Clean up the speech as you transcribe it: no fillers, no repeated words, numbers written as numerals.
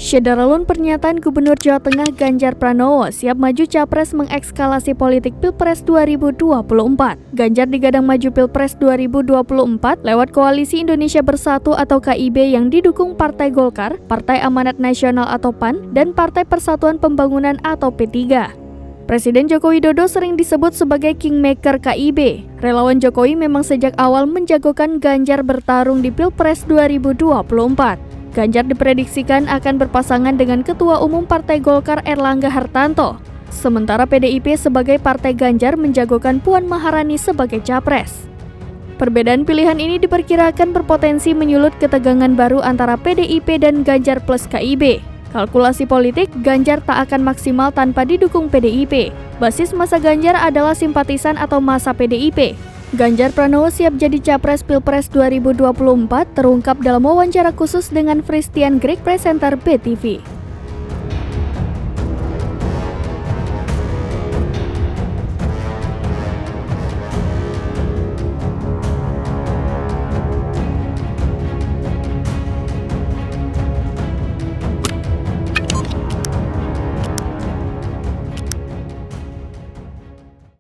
Syederalun pernyataan Gubernur Jawa Tengah Ganjar Pranowo siap maju capres mengekskalasi politik Pilpres 2024. Ganjar digadang maju Pilpres 2024 lewat Koalisi Indonesia Bersatu atau KIB yang didukung Partai Golkar, Partai Amanat Nasional atau PAN, dan Partai Persatuan Pembangunan atau P3. Presiden Joko Widodo sering disebut sebagai kingmaker KIB. Relawan Jokowi memang sejak awal menjagokan Ganjar bertarung di Pilpres 2024. Ganjar diprediksikan akan berpasangan dengan Ketua Umum Partai Golkar Erlangga Hartanto. Sementara PDIP sebagai partai Ganjar menjagokan Puan Maharani sebagai capres. Perbedaan pilihan ini diperkirakan berpotensi menyulut ketegangan baru antara PDIP dan Ganjar plus KIB. Kalkulasi politik, Ganjar tak akan maksimal tanpa didukung PDIP. Basis masa Ganjar adalah simpatisan atau masa PDIP. Ganjar Pranowo siap jadi capres Pilpres 2024 terungkap dalam wawancara khusus dengan Christian Greg, presenter BTV.